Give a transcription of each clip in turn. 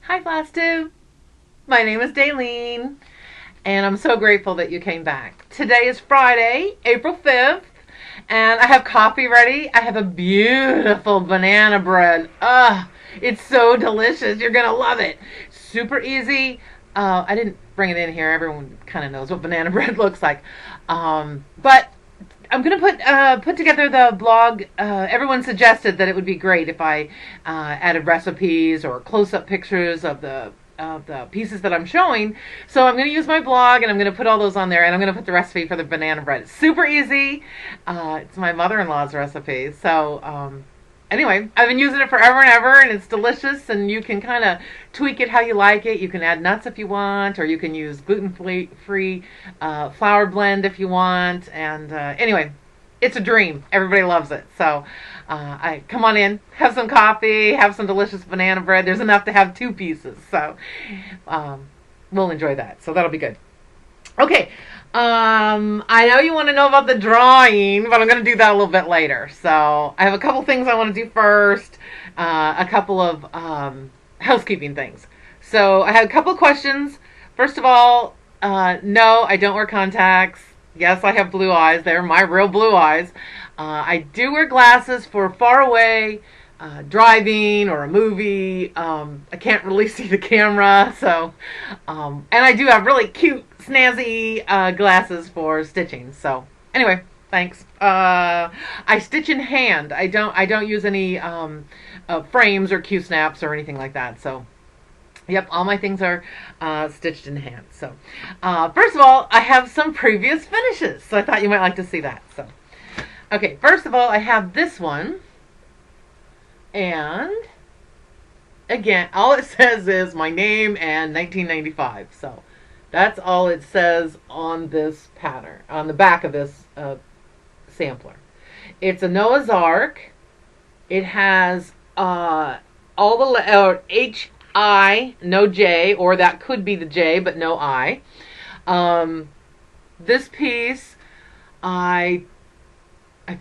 Hi, Flosstube. My name is Daleen, and I'm so grateful that you came back. Today is Friday, April 5th, and I have coffee ready. I have a beautiful banana bread. It's so delicious. You're going to love it. Super easy. I didn't bring it in here. Everyone kind of knows what banana bread looks like. But I'm gonna put together the blog. Everyone suggested that it would be great if I added recipes or close-up pictures of the pieces that I'm showing. So I'm gonna use my blog and I'm gonna put all those on there, and I'm gonna put the recipe for the banana bread. It's super easy. It's my mother-in-law's recipe. So anyway, I've been using it forever and ever, and it's delicious, and you can kind of tweak it how you like it. You can add nuts if you want, or you can use gluten-free flour blend if you want. And anyway, it's a dream. Everybody loves it. So I come on in, have some coffee, have some delicious banana bread. There's enough to have 2 pieces. So we'll enjoy that. So that'll be good. Okay. I know you want to know about the drawing, but I'm going to do that a little bit later. So I have a couple things I want to do first, a couple of housekeeping things. So I have a couple of questions. First of all, no, I don't wear contacts. Yes, I have blue eyes. They're my real blue eyes. I do wear glasses for far away driving or a movie. I can't really see the camera, so and I do have really cute, snazzy glasses for stitching. So anyway, thanks. I stitch in hand. I don't use any frames or Q-snaps or anything like that. So yep, all my things are stitched in hand. So first of all, I have some previous finishes, so I thought you might like to see that. So okay, first of all, I have this one. And again, all it says is my name and 1995. So that's all it says on this pattern, on the back of this sampler. It's a Noah's Ark. It has all the H-I, no J, or that could be the J, but no I. This piece, I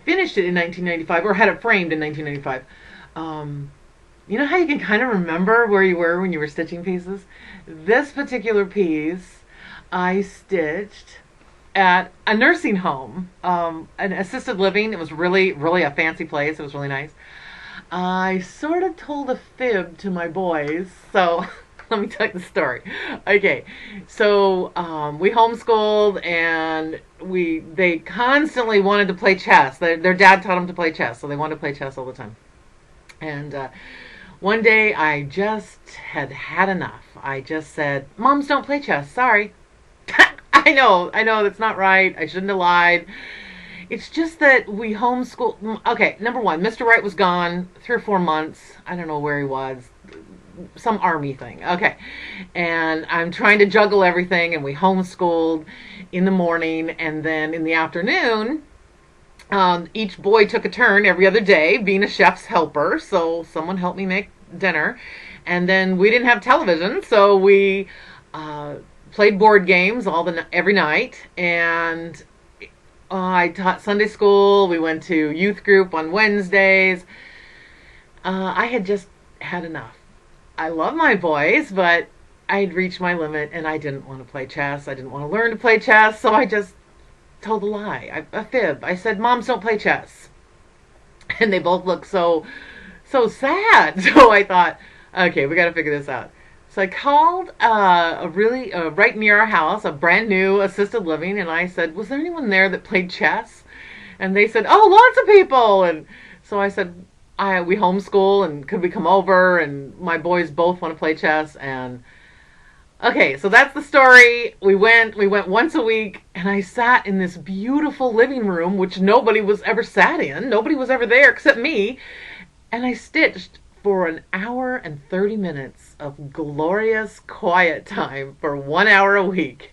finished it in 1995, or had it framed in 1995. You know how you can kind of remember where you were when you were stitching pieces? This particular piece I stitched at a nursing home, an assisted living. It was really, really a fancy place. It was really nice. I sort of told a fib to my boys, so let me tell you the story. Okay, so we homeschooled, and they constantly wanted to play chess. Their dad taught them to play chess, so they wanted to play chess all the time. And one day I just had enough. I just said, "Moms don't play chess. Sorry." I know, that's not right. I shouldn't have lied. It's just that we homeschooled. Okay, number one, Mr. Wright was gone 3 or 4 months. I don't know where he was. Some army thing. Okay. And I'm trying to juggle everything, and we homeschooled in the morning, and then in the afternoon, each boy took a turn every other day being a chef's helper. So someone helped me make dinner. And then we didn't have television, so we played board games every night. And I taught Sunday school. We went to youth group on Wednesdays. I had just had enough. I love my boys, but I'd reached my limit, and I didn't want to play chess. I didn't want to learn to play chess, so I just told a lie, a fib. I said, "Moms don't play chess." And they both looked so sad. So I thought, okay, we got to figure this out. So I called right near our house, a brand new assisted living, and I said, "Was there anyone there that played chess?" And they said, "Oh, lots of people." And so I said, we homeschool, and could we come over? And my boys both want to play chess. And okay, so that's the story. We went once a week, and I sat in this beautiful living room, which nobody was ever sat in. Nobody was ever there except me. And I stitched for 1 hour and 30 minutes of glorious quiet time for 1 hour a week.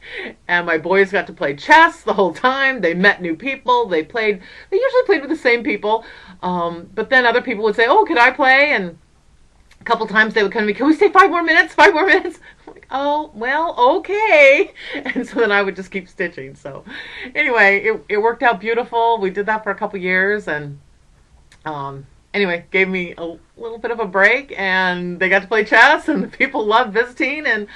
And my boys got to play chess the whole time. They met new people. They usually played with the same people. But then other people would say, "Oh, could I play?" And a couple times they would come to me, "Can we stay 5 more minutes? 5 more minutes?" I'm like, "Oh, well, okay." And so then I would just keep stitching. So anyway, it worked out beautiful. We did that for a couple years, and anyway, gave me a little bit of a break, and they got to play chess, and the people loved visiting, and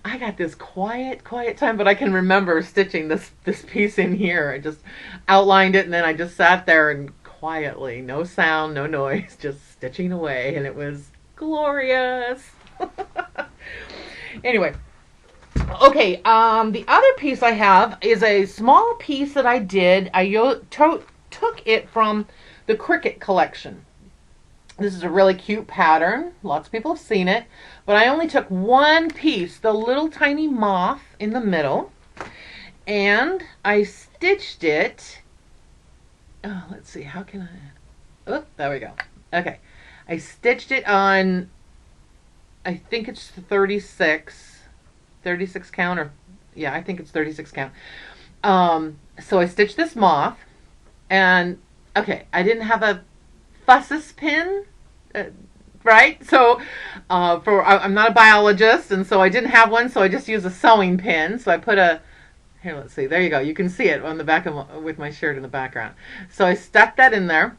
I got this quiet time. But I can remember stitching this piece in here. I just outlined it, and then I just sat there and quietly, no sound, no noise, just stitching away, and it was glorious. Anyway, okay, the other piece I have is a small piece that I did. I took it from the Cricket collection. This is a really cute pattern. Lots of people have seen it. But I only took one piece, the little tiny moth in the middle. And I stitched it. Oh, let's see. How can I... Oh, there we go. Okay. I stitched it on, I think it's 36 count. Or yeah, I think it's 36 count. So I stitched this moth. And, okay, I didn't have a fusses pin, right? So I'm not a biologist, and so I didn't have one, so I just used a sewing pin. So I put here, let's see, there you go. You can see it on the back with my shirt in the background. So I stuck that in there,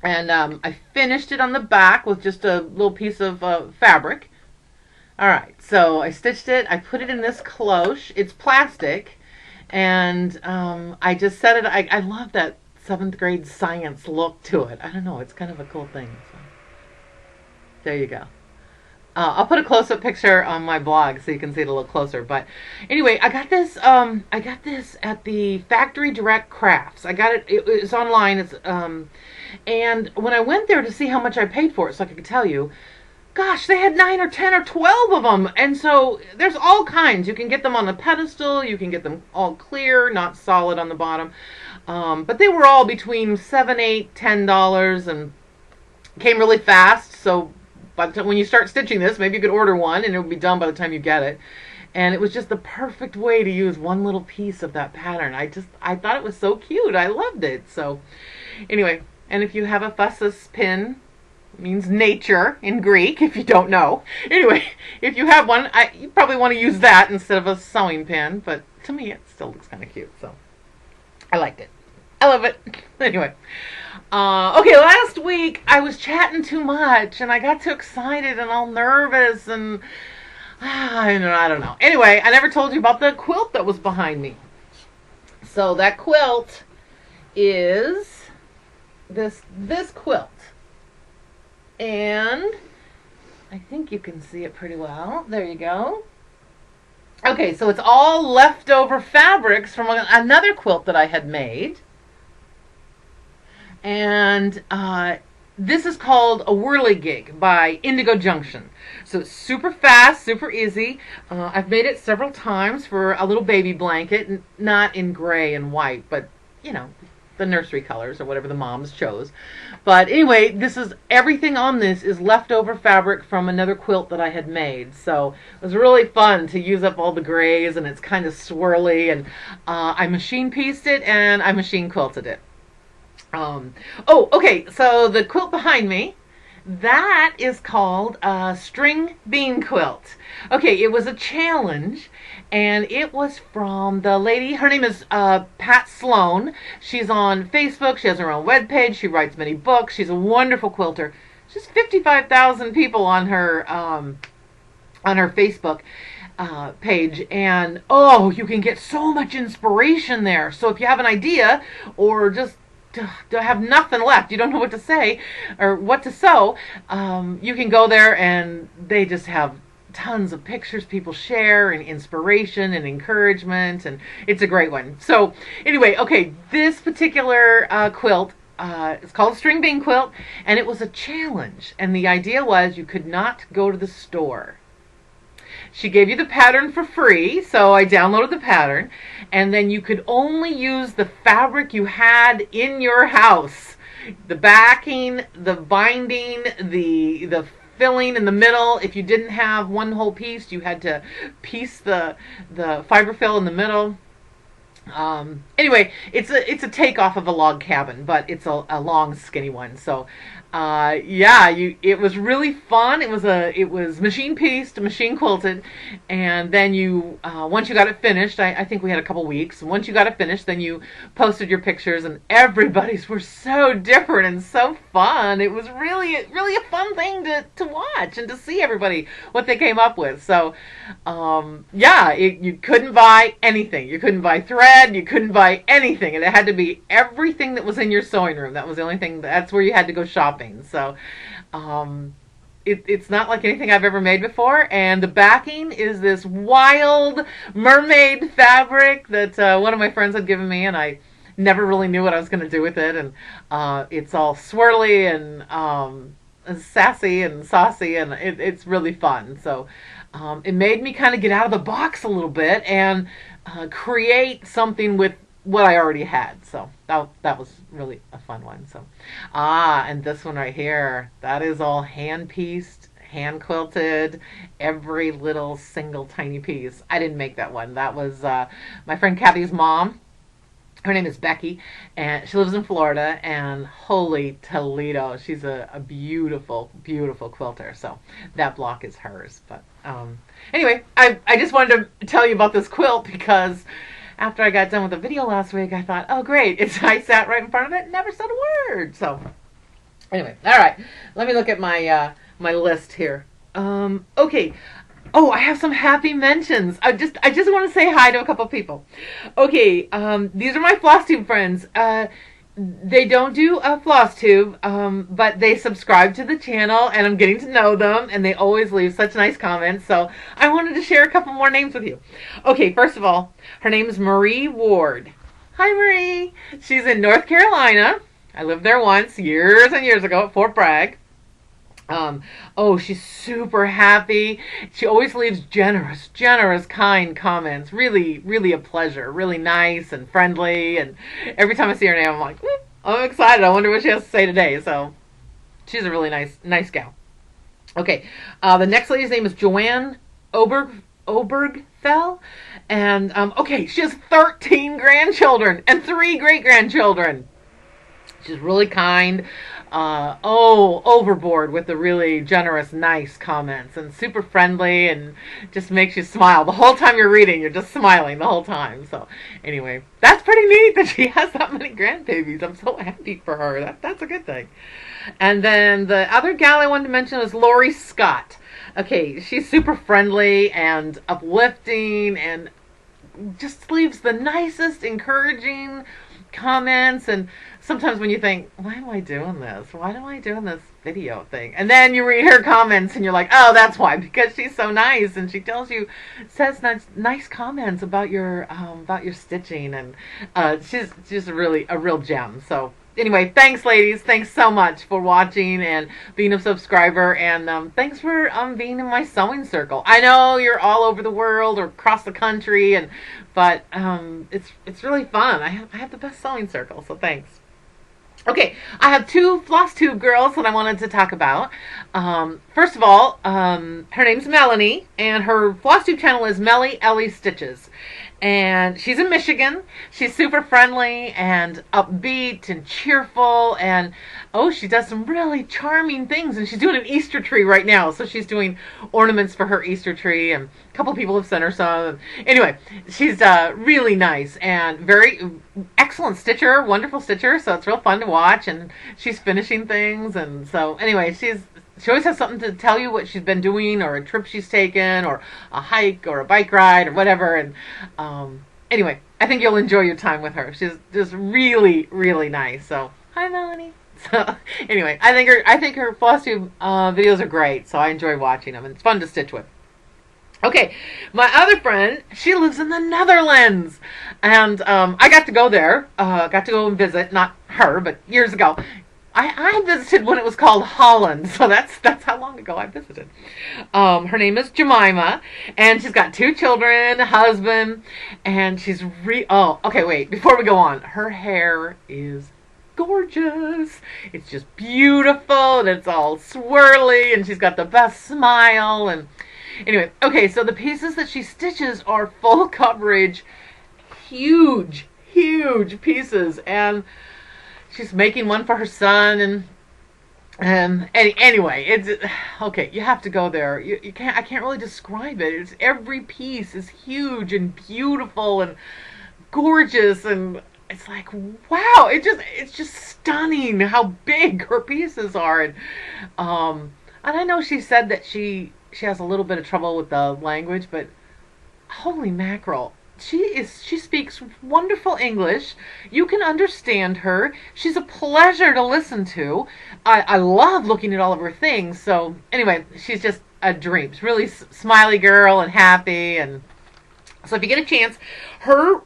and I finished it on the back with just a little piece of fabric. All right, so I stitched it. I put it in this cloche. It's plastic, and I just set it. I love that 7th grade science look to it. I don't know. It's kind of a cool thing. So, there you go. I'll put a close-up picture on my blog so you can see it a little closer. But anyway, I got this. I got this at the Factory Direct Crafts. I got it. It's online. It's and when I went there to see how much I paid for it, so I could tell you, gosh, they had 9 or 10 or 12 of them. And so there's all kinds. You can get them on a pedestal. You can get them all clear, not solid on the bottom. But they were all between $7, $8, $10 and came really fast. So by the time, when you start stitching this, maybe you could order one and it would be done by the time you get it. And it was just the perfect way to use one little piece of that pattern. I thought it was so cute. I loved it. So anyway, and if you have a fusses pin, it means nature in Greek, if you don't know. Anyway, if you have one, you probably want to use that instead of a sewing pin. But to me, it still looks kind of cute. So I liked it. I love it. Anyway. Okay, last week I was chatting too much and I got too excited and all nervous and I don't know. Anyway, I never told you about the quilt that was behind me. So that quilt is this quilt. And I think you can see it pretty well. There you go. Okay, so it's all leftover fabrics from another quilt that I had made. And this is called a Whirligig by Indigo Junction. So it's super fast, super easy. I've made it several times for a little baby blanket, not in gray and white, but, you know, the nursery colors or whatever the moms chose. But anyway, everything on this is leftover fabric from another quilt that I had made. So it was really fun to use up all the grays, and it's kind of swirly. And I machine pieced it and I machine quilted it. Okay, so the quilt behind me, that is called a string bean quilt. Okay, it was a challenge, and it was from the lady, her name is Pat Sloan. She's on Facebook, she has her own webpage, she writes many books, she's a wonderful quilter. She's 55,000 people on her Facebook page, and you can get so much inspiration there. So if you have an idea, or just have nothing left, you don't know what to say or what to sew, you can go there, and they just have tons of pictures people share and inspiration and encouragement, and it's a great one. So anyway, okay, this particular quilt is called a string bean quilt, and it was a challenge, and the idea was you could not go to the store. She gave you the pattern for free, so I downloaded the pattern, and then you could only use the fabric you had in your house. The backing, the binding, the filling in the middle. If you didn't have one whole piece, you had to piece the fiber fill in the middle. Anyway, it's a takeoff of a log cabin, but it's a long, skinny one. So Yeah, it was really fun. It was machine pieced, machine quilted, and then you once you got it finished, I think we had a couple weeks. And once you got it finished, then you posted your pictures, and everybody's were so different and so fun. It was really a fun thing to watch and to see everybody what they came up with. So, yeah, you couldn't buy anything. You couldn't buy thread. You couldn't buy anything, and it had to be everything that was in your sewing room. That was the only thing. That's where you had to go shopping. So, it's not like anything I've ever made before, and the backing is this wild mermaid fabric that one of my friends had given me, and I never really knew what I was going to do with it, and it's all swirly and sassy and saucy, and it's really fun. So it made me kind of get out of the box a little bit and create something with what I already had. So that was really a fun one. So and this one right here, that is all hand pieced, hand quilted, every little single tiny piece. I didn't make that one. That was my friend Kathy's mom. Her name is Becky, and she lives in Florida, and holy Toledo, she's a beautiful, beautiful quilter. So that block is hers. But anyway, I just wanted to tell you about this quilt because after I got done with the video last week, I thought, oh great, I sat right in front of it and never said a word. So anyway, all right, let me look at my my list here. Okay. Oh, I have some happy mentions. I just want to say hi to a couple people. Okay, these are my Flosstube friends. They don't do a Flosstube, but they subscribe to the channel, and I'm getting to know them, and they always leave such nice comments. So I wanted to share a couple more names with you. Okay, first of all, her name is Marie Ward. Hi, Marie. She's in North Carolina. I lived there once, years and years ago at Fort Bragg. Oh, she's super happy. She always leaves generous, kind comments. Really, really a pleasure. Really nice and friendly. And every time I see her name, I'm like, I'm excited. I wonder what she has to say today. So she's a really nice gal. Okay. The next lady's name is Joanne Obergfell. And, okay, she has 13 grandchildren and 3 great-grandchildren. She's really kind. Overboard with the really generous, nice comments, and super friendly, and just makes you smile the whole time you're reading. You're just smiling the whole time. So anyway, that's pretty neat that she has that many grandbabies. I'm so happy for her. That's a good thing. And then the other gal I wanted to mention is Lori Scott. Okay, she's super friendly and uplifting, and just leaves the nicest, encouraging comments. And sometimes when you think, why am I doing this? Why am I doing this video thing? And then you read her comments and you're like, oh, that's why, because she's so nice, and she says nice comments about your stitching, and she's just really a real gem. So anyway, thanks, ladies. Thanks so much for watching and being a subscriber, and thanks for being in my sewing circle. I know you're all over the world or across the country, but it's really fun. I have the best sewing circle, so thanks. Okay, I have 2 Flosstube girls that I wanted to talk about. First of all, her name's Melanie, and her Flosstube channel is MelyElleystitches. And she's in Michigan. She's super friendly and upbeat and cheerful, and she does some really charming things. And she's doing an Easter tree right now, so she's doing ornaments for her Easter tree, and a couple people have sent her some. Anyway, she's really nice and very excellent stitcher, wonderful stitcher, so it's real fun to watch. And she's finishing things, and so anyway, she always has something to tell you what she's been doing, or a trip she's taken, or a hike, or a bike ride, or whatever. And anyway, I think you'll enjoy your time with her. She's just really, really nice. So, hi, Melanie. So, anyway, I think her Flosstube videos are great. So I enjoy watching them, and it's fun to stitch with. Okay, my other friend, she lives in the Netherlands, and I got to go there. Got to go and visit, not her, but years ago. I visited when it was called Holland, so that's how long ago I visited. Her name is Jamima, and she's got 2 children, a husband, and she's okay, wait, before we go on, her hair is gorgeous. It's just beautiful, and it's all swirly, and she's got the best smile. And anyway, okay, so the pieces that she stitches are full coverage, huge pieces, and she's making one for her son, and Anyway, it's okay. You have to go there. You can't. I can't really describe it. It's every piece is huge and beautiful and gorgeous, and it's like wow. It's just stunning how big her pieces are, and I know she said that she has a little bit of trouble with the language, but holy mackerel. She speaks wonderful English. You can understand her. She's a pleasure to listen to. I love looking at all of her things. So anyway, she's just a dream. She's really smiley girl and happy. And so if you get a chance, her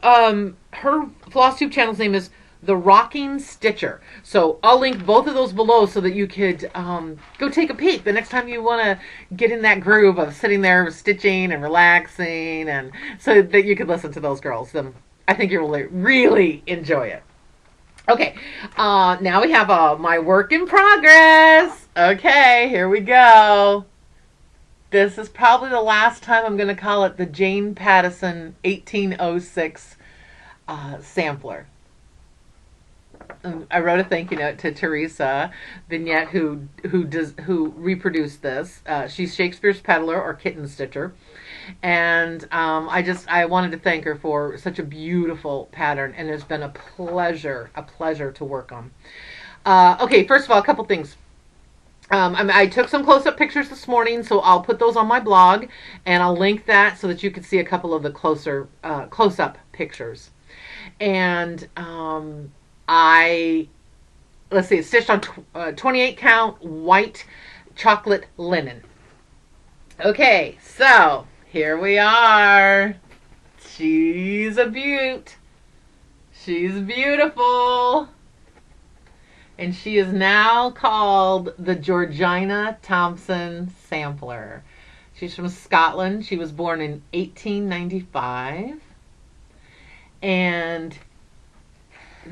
FlossTube channel's name is The Rocking Stitcher. So I'll link both of those below so that you could go take a peek the next time you want to get in that groove of sitting there stitching and relaxing, and so that you could listen to those girls. I think you'll really enjoy it. Okay, now we have my work in progress. Okay, here we go. This is probably the last time I'm going to call it the Jane Pattinson 1806 sampler. I wrote a thank you note to Teresa Vignette who reproduced this. She's Shakespeare's Peddler or Kitten Stitcher, and I wanted to thank her for such a beautiful pattern, and it's been a pleasure to work on. Okay, first of all, a couple things. I took some close-up pictures this morning, so I'll put those on my blog, and I'll link that so that you can see a couple of the close-up pictures. And let's see, it's stitched on 28 count white chocolate linen. Okay, so here we are. She's a beaut. She's beautiful. And she is now called the Georgina Thompson Sampler. She's from Scotland. She was born in 1895. And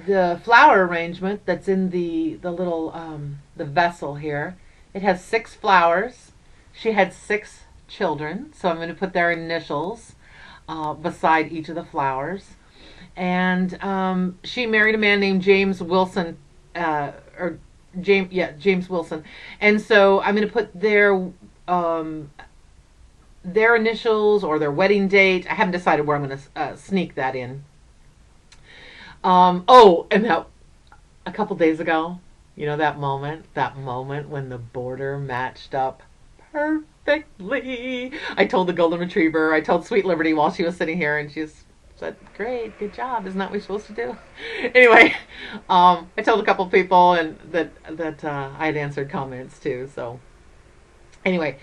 the flower arrangement that's in the little the vessel here, it has 6 flowers. She had 6 children, so I'm going to put their initials beside each of the flowers. And she married a man named James Wilson, James Wilson. And so I'm going to put their initials or their wedding date. I haven't decided where I'm going to sneak that in. And that a couple days ago, you know, that moment when the border matched up perfectly. I told the golden retriever, I told Sweet Liberty while she was sitting here, and she said, "Great, good job. Isn't that what we're supposed to do?" Anyway, I told a couple people, and that I had answered comments too. So anyway,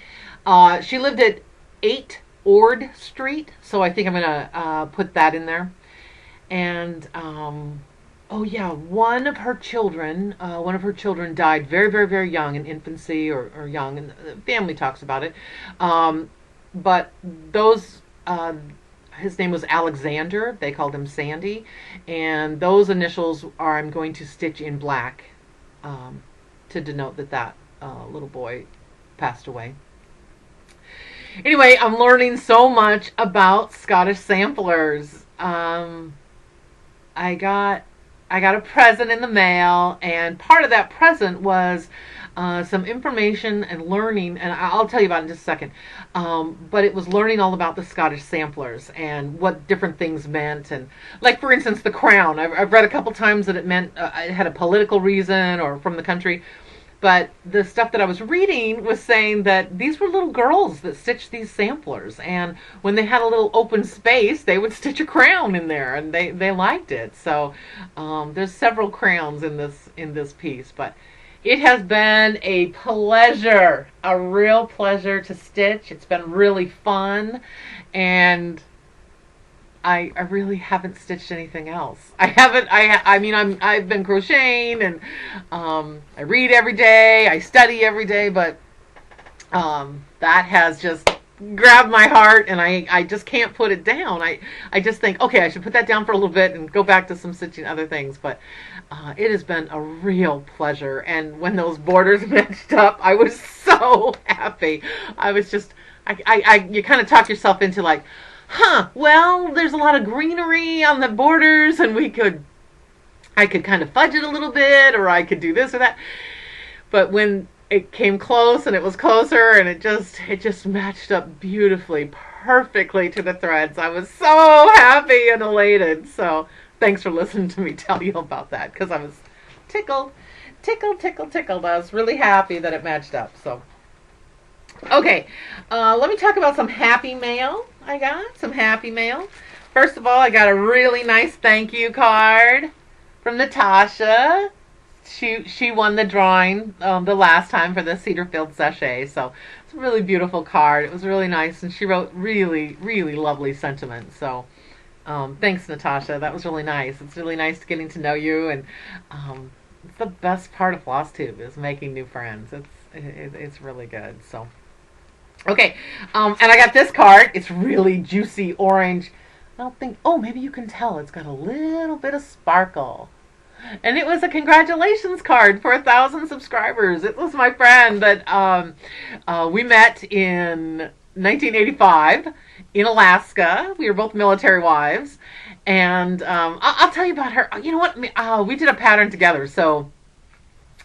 she lived at 8 Ord Street, so I think I'm gonna put that in there. And one of her children died very, very, very young, in infancy or young, and the family talks about it. But those, his name was Alexander. They called him Sandy, and those initials I'm going to stitch in black to denote that little boy passed away. Anyway, I'm learning so much about Scottish samplers. I got a present in the mail, and part of that present was some information and learning, and I'll tell you about it in just a second. But it was learning all about the Scottish samplers and what different things meant, and like for instance the crown. I've read a couple times that it meant it had a political reason or from the country. But the stuff that I was reading was saying that these were little girls that stitched these samplers, and when they had a little open space, they would stitch a crown in there, and they liked it. So there's several crowns in this piece, but it has been a pleasure, a real pleasure to stitch. It's been really fun, and I really haven't stitched anything else. I've been crocheting, and I read every day, I study every day, but that has just grabbed my heart, and I just can't put it down. I just think, okay, I should put that down for a little bit and go back to some stitching other things, but it has been a real pleasure. And when those borders matched up, I was so happy. I was just, you kind of talk yourself into like, well, there's a lot of greenery on the borders, and I could kind of fudge it a little bit, or I could do this or that. but when it came close and it was closer and it just matched up beautifully, perfectly to the threads. I was so happy and elated. So thanks for listening to me tell you about that, because I was tickled. I was really happy that it matched up. So, okay, let me talk about some happy mail. I got some happy mail. First of all, I got a really nice thank you card from Natasha. She won the drawing the last time for the Cedarfield sachet. So it's a really beautiful card. It was really nice, and she wrote really, really lovely sentiments. So thanks, Natasha. That was really nice. It's really nice getting to know you, and it's the best part of Flosstube is making new friends. It's really good. So okay, and I got this card. It's really juicy orange. I don't think. Oh, maybe you can tell. It's got a little bit of sparkle. And it was a congratulations card for 1,000 subscribers. It was my friend that we met in 1985 in Alaska. We were both military wives. And I'll tell you about her. You know what? We did a pattern together. So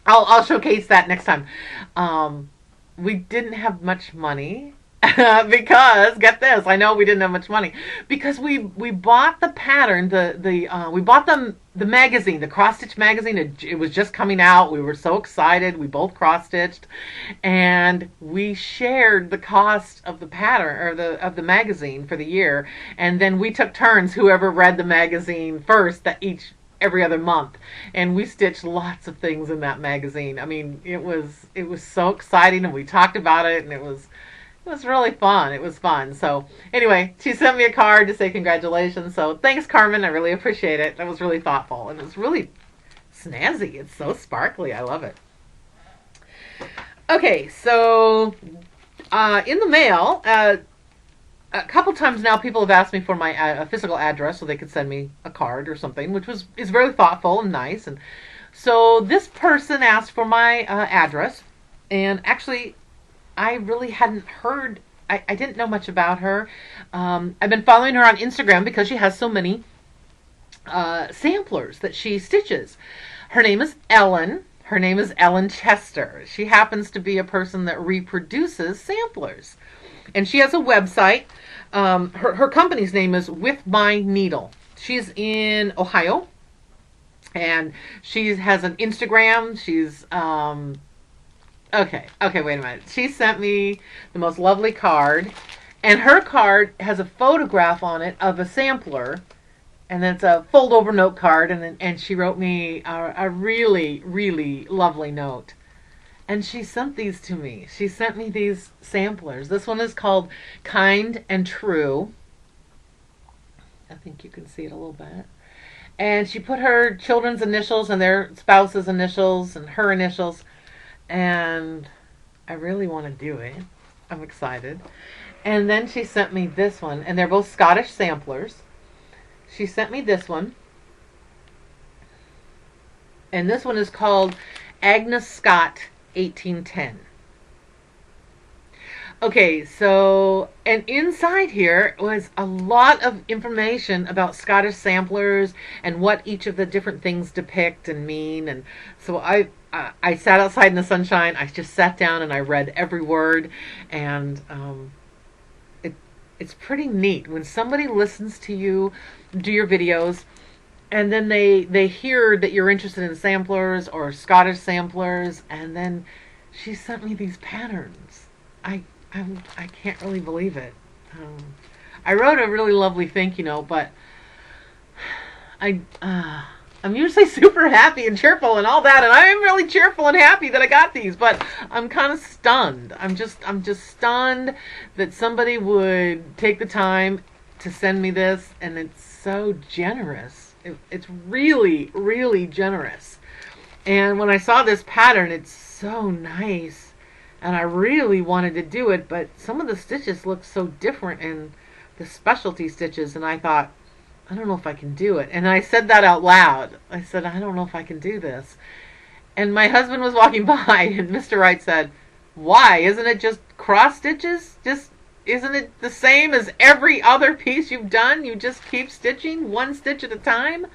I'll showcase that next time. We didn't have much money. Because get this, I know we didn't have much money because we bought the pattern, we bought the magazine, the cross stitch magazine. It was just coming out. We were so excited. We both cross stitched, and we shared the cost of the pattern or of the magazine for the year, and then we took turns. Whoever read the magazine first, every other month, and we stitched lots of things in that magazine. I mean, it was so exciting, and we talked about it, and it was really fun. It was fun. So anyway, she sent me a card to say congratulations. So thanks, Carmen. I really appreciate it. That was really thoughtful. And it was really snazzy. It's so sparkly. I love it. Okay, so in the mail, a couple times now people have asked me for my physical address so they could send me a card or something, which is very thoughtful and nice. And so this person asked for my address, and actually I really hadn't heard, I didn't know much about her. I've been following her on Instagram because she has so many samplers that she stitches. Her name is Ellen. Her name is Ellen Chester. She happens to be a person that reproduces samplers. And she has a website. Her company's name is With My Needle. She's in Ohio. And she has an Instagram. She's... Okay, wait a minute. She sent me the most lovely card, and her card has a photograph on it of a sampler, and it's a fold-over note card, and she wrote me a really, really lovely note. And she sent these to me. She sent me these samplers. This one is called Kind and True. I think you can see it a little bit. And she put her children's initials and their spouse's initials and her initials. And I really want to do it. I'm excited. And then she sent me this one. And they're both Scottish samplers. She sent me this one. And this one is called Agnes Scott 1810. Okay, so, and inside here was a lot of information about Scottish samplers and what each of the different things depict and mean. And so I sat outside in the sunshine. I just sat down and I read every word. And it's pretty neat when somebody listens to you do your videos, and then they hear that you're interested in samplers or Scottish samplers, and then she sent me these patterns. I can't really believe it. I wrote a really lovely thank you note, but I'm usually super happy and cheerful and all that, and I am really cheerful and happy that I got these, but I'm kind of stunned. I'm just stunned that somebody would take the time to send me this, and it's so generous. It's really, really generous. And when I saw this pattern, it's so nice. And I really wanted to do it, but some of the stitches look so different in the specialty stitches, and I thought, I don't know if I can do it. And I said that out loud. I said, I don't know if I can do this. And my husband was walking by, and Mr. Wright said, why? Isn't it just cross stitches? Isn't it the same as every other piece you've done? You just keep stitching one stitch at a time?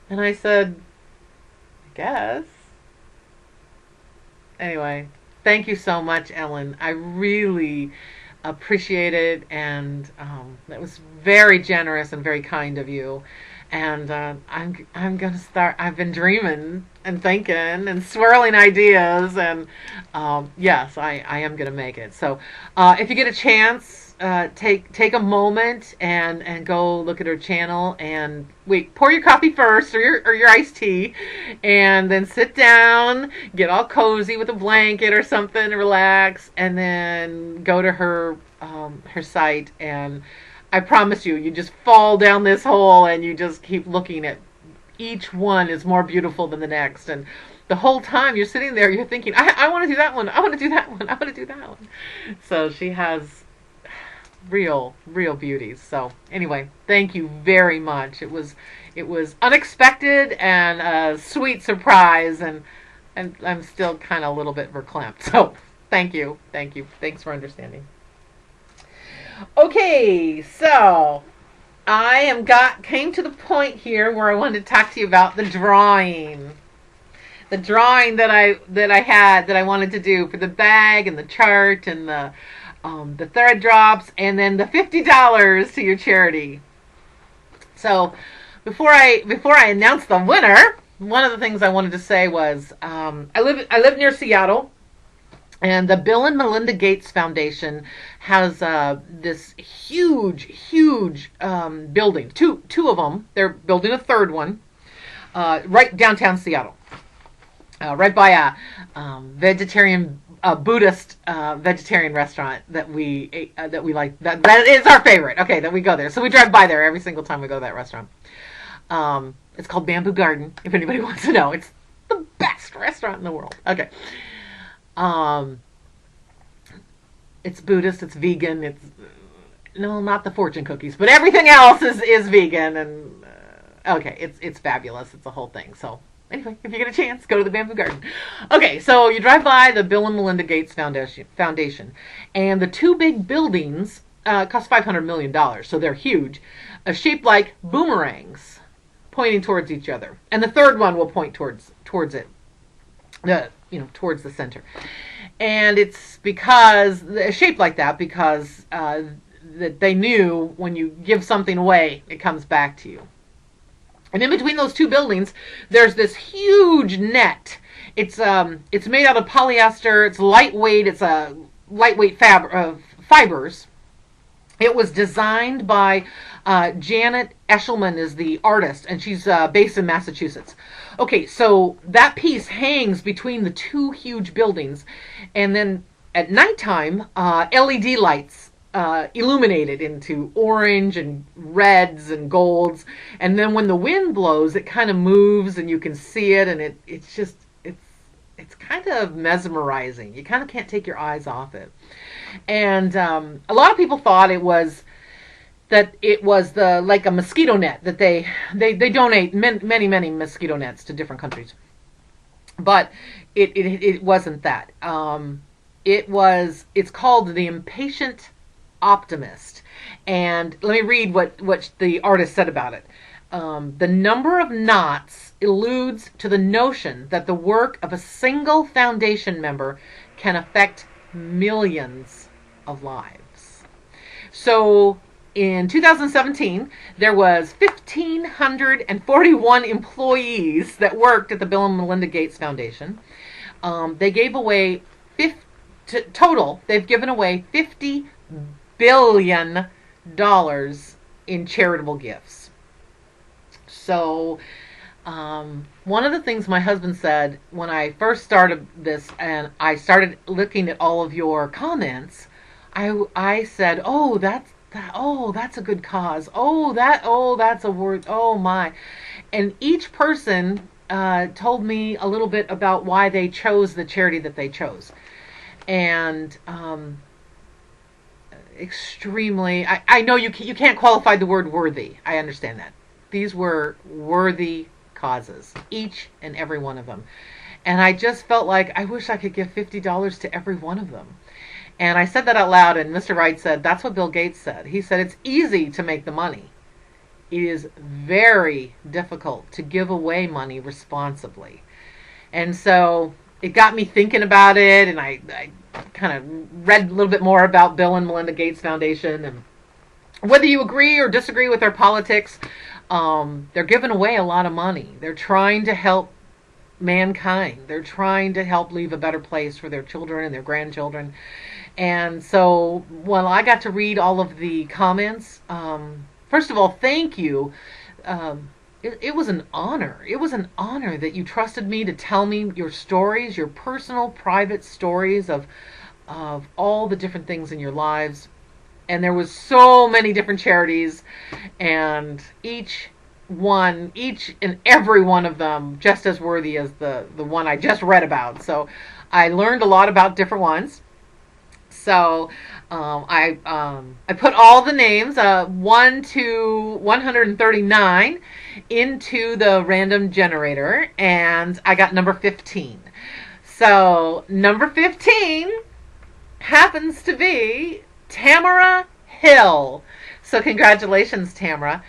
And I said, I guess. Anyway, thank you so much, Ellen. I really appreciate it, and that was very generous and very kind of you. And I'm gonna start. I've been dreaming and thinking and swirling ideas, and yes, I am gonna make it. So if you get a chance, take a moment and go look at her channel. And wait, pour your coffee first, or your iced tea, and then sit down, get all cozy with a blanket or something, relax, and then go to her site. And I promise you, you just fall down this hole and you just keep looking at each one is more beautiful than the next. And the whole time you're sitting there, you're thinking, I want to do that one. I want to do that one. I want to do that one. So she has real beauties. So anyway, thank you very much. It was unexpected and a sweet surprise, and I'm still kind of a little bit verklempt. So thank you. Thanks for understanding. Okay, so came to the point here where I wanted to talk to you about the drawing. The drawing that I had that I wanted to do for the bag and the chart and the thread drops, and then the $50 to your charity. So before I announce the winner, one of the things I wanted to say was I live near Seattle. And the Bill and Melinda Gates Foundation has this huge building. Two of them. They're building a third one right downtown Seattle, right by a vegetarian, Buddhist vegetarian restaurant that we like. That is our favorite. Okay, that we go there. So we drive by there every single time we go to that restaurant. It's called Bamboo Garden. If anybody wants to know, it's the best restaurant in the world. Okay. It's Buddhist, it's vegan, it's no, not the fortune cookies, but everything else is vegan, and okay, it's fabulous. It's a whole thing. So anyway, if you get a chance, go to the Bamboo Garden. Okay, so you drive by the Bill and Melinda Gates Foundation, and the two big buildings cost $500 million, so they're huge, shaped like boomerangs, pointing towards each other, and the third one will point towards it. Towards the center. And it's because it's shaped like that because that they knew when you give something away, it comes back to you. And in between those two buildings, there's this huge net. It's made out of polyester. It's lightweight. It's a lightweight fibers. It was designed by Janet Eshelman is the artist, and she's based in Massachusetts. Okay, so that piece hangs between the two huge buildings, and then at nighttime, LED lights illuminate it into orange and reds and golds, and then when the wind blows, it kind of moves, and you can see it, and it's kind of mesmerizing. You kind of can't take your eyes off it. And a lot of people thought it was like a mosquito net that they donate many mosquito nets to different countries, but it wasn't that. It's called the Impatient Optimist, and let me read what the artist said about it. The number of knots alludes to the notion that the work of a single foundation member can affect millions of lives. So in 2017, there was 1,541 employees that worked at the Bill and Melinda Gates Foundation. They gave away total. They've given away $50 billion in charitable gifts. So one of the things my husband said when I first started this, and I started looking at all of your comments, I said, "Oh, that's a good cause. That's a word. Oh my!" And each person told me a little bit about why they chose the charity that they chose, and extremely. I know you can't qualify the word worthy. I understand that. These were worthy causes, each and every one of them. And I just felt like I wish I could give $50 to every one of them. And I said that out loud, and Mr. Wright said, that's what Bill Gates said. He said, it's easy to make the money. It is very difficult to give away money responsibly. And so it got me thinking about it, and I kind of read a little bit more about Bill and Melinda Gates Foundation, and whether you agree or disagree with their politics, they're giving away a lot of money. They're trying to help mankind. They're trying to help leave a better place for their children and their grandchildren. And so, well, I got to read all of the comments. First of all, thank you. It was an honor. It was an honor that you trusted me to tell me your stories, your personal, private stories of all the different things in your lives. And there was so many different charities, and each and every one of them just as worthy as the one I just read about. So I learned a lot about different ones. So I put all the names 1 to 139 into the random generator, and I got number 15. So number 15 happens to be Tamara Hill. So congratulations, Tamara.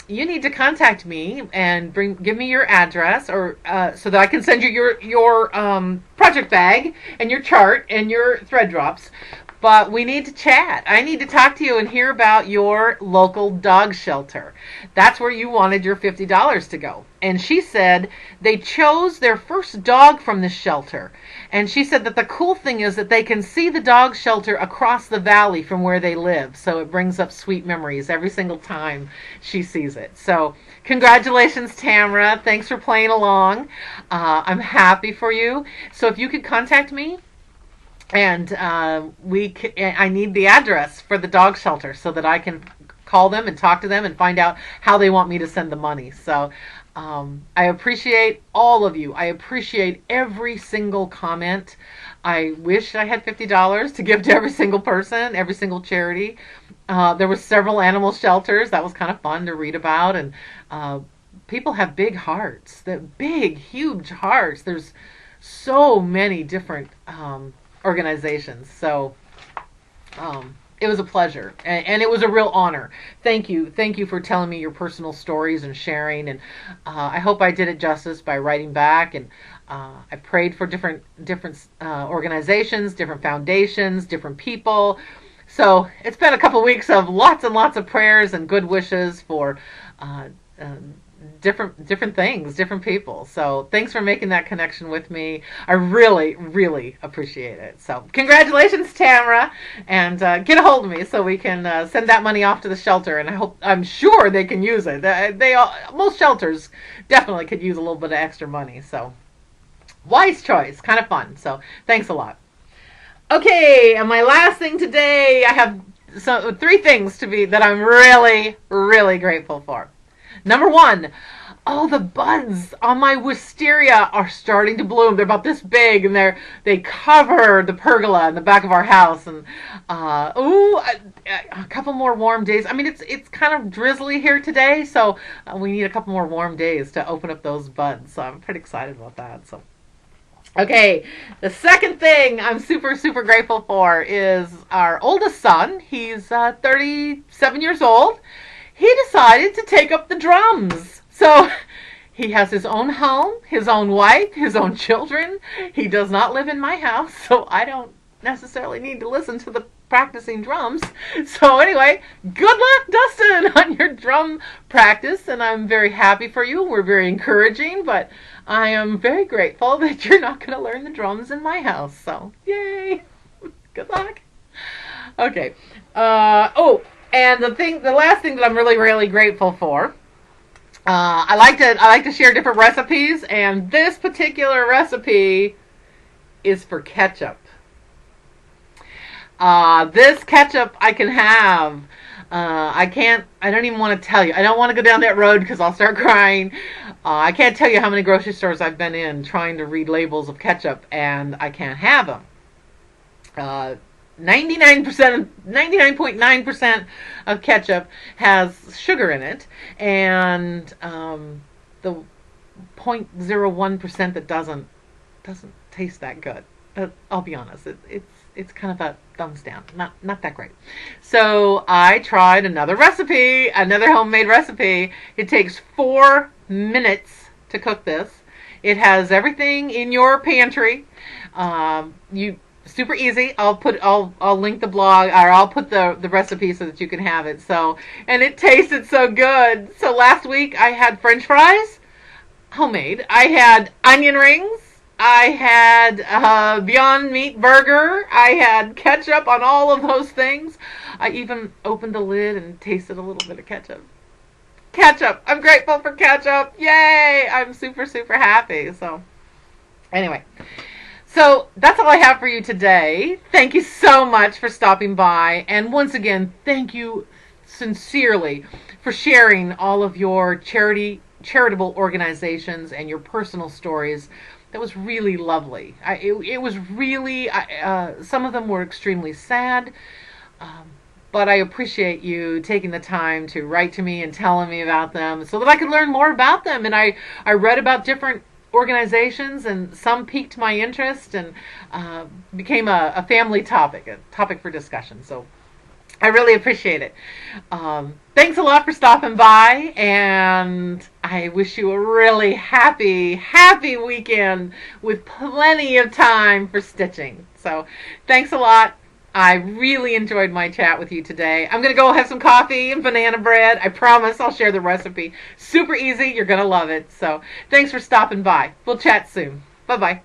You need to contact me and give me your address, or so that I can send you your project bag and your chart and your thread drops. But we need to chat. I need to talk to you and hear about your local dog shelter. That's where you wanted your $50 to go. And she said they chose their first dog from the shelter. And she said that the cool thing is that they can see the dog shelter across the valley from where they live. So it brings up sweet memories every single time she sees it. So congratulations, Tamara. Thanks for playing along. I'm happy for you. So if you could contact me, and I need the address for the dog shelter so that I can call them and talk to them and find out how they want me to send the money. So I appreciate all of you. I appreciate every single comment. I wish I had $50 to give to every single person, every single charity. There were several animal shelters. That was kind of fun to read about. And people have big hearts, big, huge hearts. There's so many different organizations. So it was a pleasure, and it was a real honor. Thank you for telling me your personal stories and sharing, and I hope I did it justice by writing back. And I prayed for different organizations, different foundations, different people. So it's been a couple weeks of lots and lots of prayers and good wishes for different things, different people. So thanks for making that connection with me. I really, really appreciate it. So congratulations, Tamara, and get a hold of me so we can send that money off to the shelter. And I'm sure they can use it. Most shelters definitely could use a little bit of extra money. So wise choice, kind of fun. So thanks a lot. Okay, and my last thing today, I have three things that I'm really, really grateful for. Number one, the buds on my wisteria are starting to bloom. They're about this big, and they cover the pergola in the back of our house. And a couple more warm days. I mean, it's kind of drizzly here today, so we need a couple more warm days to open up those buds. So I'm pretty excited about that. So, okay, the second thing I'm super, super grateful for is our oldest son. He's 37 years old. He decided to take up the drums. So he has his own home, his own wife, his own children. He does not live in my house, so I don't necessarily need to listen to the practicing drums. So anyway, good luck, Dustin, on your drum practice, and I'm very happy for you. We're very encouraging, but I am very grateful that you're not going to learn the drums in my house. So yay, good luck. Okay. And the last thing that I'm really, really grateful for, I like to share different recipes, and this particular recipe is for ketchup. This ketchup I can have. I don't even want to tell you. I don't want to go down that road because I'll start crying. I can't tell you how many grocery stores I've been in trying to read labels of ketchup, and I can't have them. 99.9% of ketchup has sugar in it, and the 0.01% that doesn't taste that good. I'll be honest, it's kind of a thumbs down, not that great. So I tried another homemade recipe. It takes 4 minutes to cook this. It has everything in your pantry. You super easy. I'll link the blog, or I'll put the recipe so that you can have it. So, and it tasted so good. So last week I had French fries, homemade. I had onion rings. I had Beyond Meat burger. I had ketchup on all of those things. I even opened the lid and tasted a little bit of ketchup. Ketchup. I'm grateful for ketchup. Yay! I'm super, super happy. So, anyway. So, that's all I have for you today. Thank you so much for stopping by. And once again, thank you sincerely for sharing all of your charitable organizations and your personal stories. That was really lovely. It was really, some of them were extremely sad, but I appreciate you taking the time to write to me and telling me about them so that I could learn more about them. And I read about different organizations, and some piqued my interest and became a family topic, a topic for discussion. So I really appreciate it. Thanks a lot for stopping by, and I wish you a really happy, happy weekend with plenty of time for stitching. So thanks a lot. I really enjoyed my chat with you today. I'm going to go have some coffee and banana bread. I promise I'll share the recipe. Super easy. You're going to love it. So thanks for stopping by. We'll chat soon. Bye-bye.